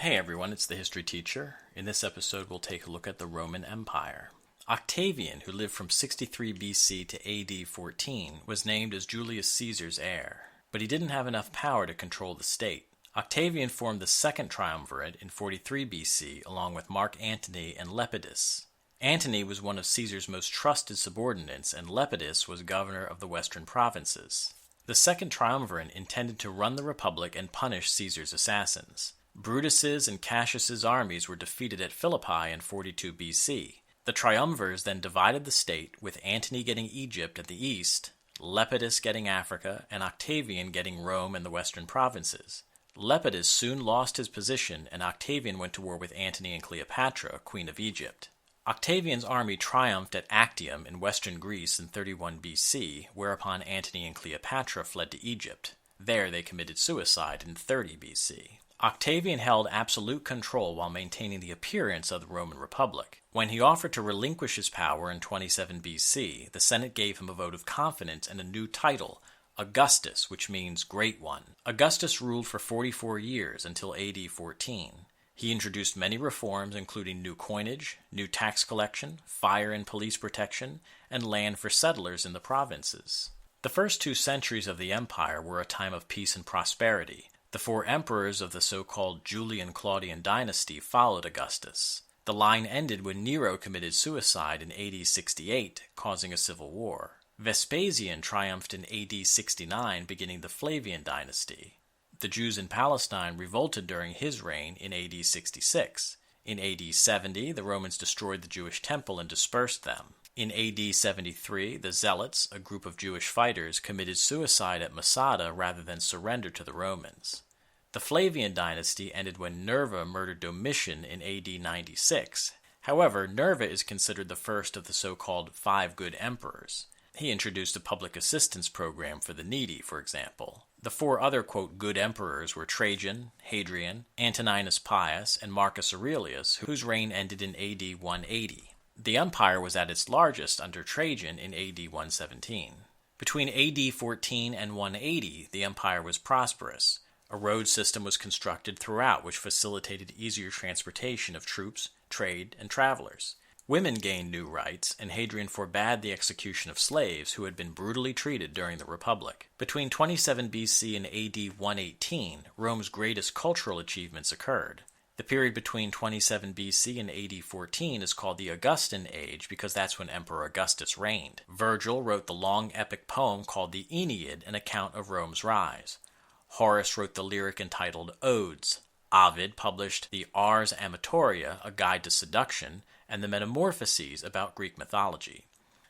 Hey everyone, it's the History Teacher. In this episode, we'll take a look at the Roman Empire. Octavian, who lived from 63 BC to AD 14, was named as Julius Caesar's heir, but he didn't have enough power to control the state. Octavian formed the second triumvirate in 43 BC along with Marc Antony and Lepidus. Antony was one of Caesar's most trusted subordinates, and Lepidus was governor of the western provinces. The second triumvirate intended to run the republic and punish Caesar's assassins. Brutus's and Cassius's armies were defeated at Philippi in 42 BC. The triumvirs then divided the state, with Antony getting Egypt at the east, Lepidus getting Africa, and Octavian getting Rome and the western provinces. Lepidus soon lost his position, and Octavian went to war with Antony and Cleopatra, queen of Egypt. Octavian's army triumphed at Actium in western Greece in 31 BC, whereupon Antony and Cleopatra fled to Egypt. There they committed suicide in 30 BC. Octavian held absolute control while maintaining the appearance of the Roman Republic. When he offered to relinquish his power in 27 BC, the Senate gave him a vote of confidence and a new title, Augustus, which means Great One. Augustus ruled for 44 years until AD 14. He introduced many reforms, including new coinage, new tax collection, fire and police protection, and land for settlers in the provinces. The first 2 centuries of the empire were a time of peace and prosperity. The 4 emperors of the so-called Julian-Claudian dynasty followed Augustus. The line ended when Nero committed suicide in AD 68, causing a civil war. Vespasian triumphed in AD 69, beginning the Flavian dynasty. The Jews in Palestine revolted during his reign in AD 66. In AD 70, the Romans destroyed the Jewish temple and dispersed them. In AD 73, the Zealots, a group of Jewish fighters, committed suicide at Masada rather than surrender to the Romans. The Flavian dynasty ended when Nerva murdered Domitian in AD 96. However, Nerva is considered the first of the so-called 5 good emperors. He introduced a public assistance program for the needy, for example. The 4 other, quote, good emperors were Trajan, Hadrian, Antoninus Pius, and Marcus Aurelius, whose reign ended in AD 180. The empire was at its largest under Trajan in AD 117. Between AD 14 and 180, the empire was prosperous. A road system was constructed throughout, which facilitated easier transportation of troops, trade, and travelers. Women gained new rights, and Hadrian forbade the execution of slaves who had been brutally treated during the Republic. Between 27 BC and AD 118, Rome's greatest cultural achievements occurred. The period between 27 BC and AD 14 is called the Augustan Age because that's when Emperor Augustus reigned. Virgil wrote the long epic poem called the Aeneid, an account of Rome's rise. Horace wrote the lyric entitled Odes. Ovid published the Ars Amatoria, a guide to seduction, and the Metamorphoses about Greek mythology.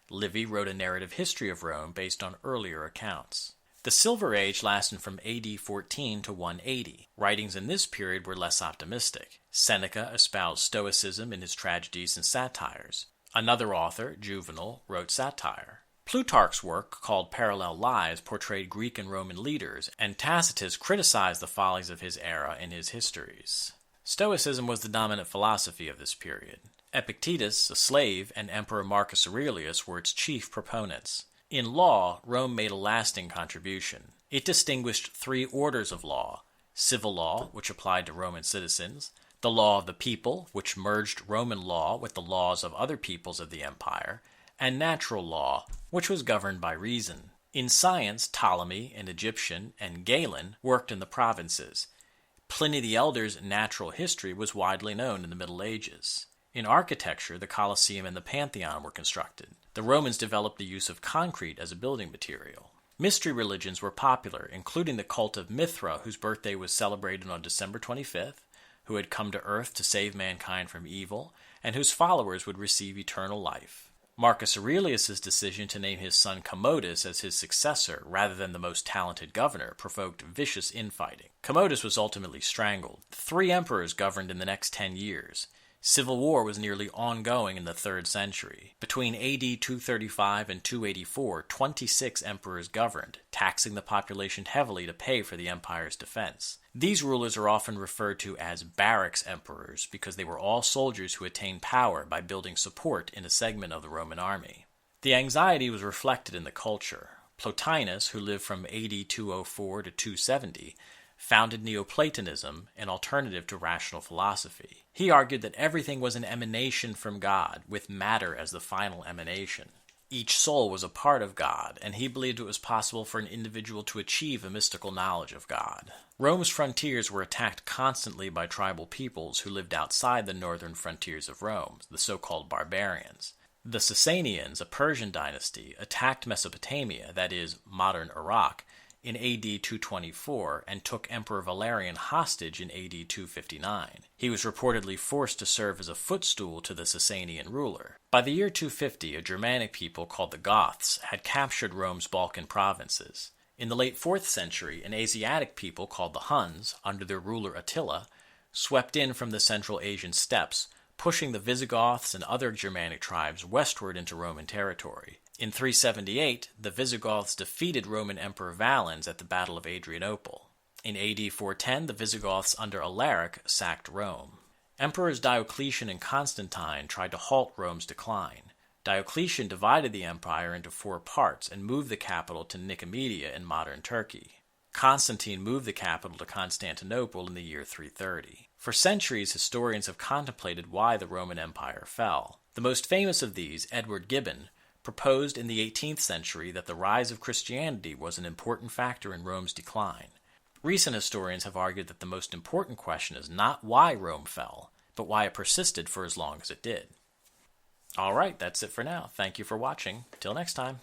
Livy wrote a narrative history of Rome based on earlier accounts. The Silver Age lasted from AD 14 to 180. Writings in this period were less optimistic. Seneca espoused Stoicism in his tragedies and satires. Another author, Juvenal, wrote satire. Plutarch's work, called Parallel Lives, portrayed Greek and Roman leaders, and Tacitus criticized the follies of his era in his histories. Stoicism was the dominant philosophy of this period. Epictetus, a slave, and Emperor Marcus Aurelius were its chief proponents. In law, Rome made a lasting contribution. It distinguished 3 orders of law: civil law, which applied to Roman citizens; the law of the people, which merged Roman law with the laws of other peoples of the empire; and natural law, which was governed by reason. In science, Ptolemy, an Egyptian, and Galen worked in the provinces. Pliny the Elder's natural history was widely known in the Middle Ages. In architecture, the Colosseum and the Pantheon were constructed. The Romans developed the use of concrete as a building material. Mystery religions were popular, including the cult of Mithra, whose birthday was celebrated on December 25th, who had come to earth to save mankind from evil, and whose followers would receive eternal life. Marcus Aurelius's decision to name his son Commodus as his successor rather than the most talented governor provoked vicious infighting. Commodus was ultimately strangled. 3 emperors governed in the next 10 years. Civil war was nearly ongoing in the 3rd century. Between AD 235 and 284, 26 emperors governed, taxing the population heavily to pay for the empire's defense. These rulers are often referred to as barracks emperors because they were all soldiers who attained power by building support in a segment of the Roman army. The anxiety was reflected in the culture. Plotinus, who lived from AD 204 to 270, founded Neoplatonism, an alternative to rational philosophy. He argued that everything was an emanation from God, with matter as the final emanation. Each soul was a part of God, and he believed it was possible for an individual to achieve a mystical knowledge of God. Rome's frontiers were attacked constantly by tribal peoples who lived outside the northern frontiers of Rome, the so-called barbarians. The Sasanians, a Persian dynasty, attacked Mesopotamia, that is, modern Iraq, in AD 224 and took Emperor Valerian hostage in AD 259. He was reportedly forced to serve as a footstool to the Sasanian ruler. By the year 250, a Germanic people called the Goths had captured Rome's Balkan provinces. In the late 4th century, an Asiatic people called the Huns, under their ruler Attila, swept in from the Central Asian steppes, pushing the Visigoths and other Germanic tribes westward into Roman territory. In 378, the Visigoths defeated Roman Emperor Valens at the Battle of Adrianople. In AD 410, the Visigoths under Alaric sacked Rome. Emperors Diocletian and Constantine tried to halt Rome's decline. Diocletian divided the empire into 4 parts and moved the capital to Nicomedia in modern Turkey. Constantine moved the capital to Constantinople in the year 330. For centuries, historians have contemplated why the Roman Empire fell. The most famous of these, Edward Gibbon, proposed in the 18th century that the rise of Christianity was an important factor in Rome's decline. Recent historians have argued that the most important question is not why Rome fell, but why it persisted for as long as it did. Alright, that's it for now. Thank you for watching. Till next time.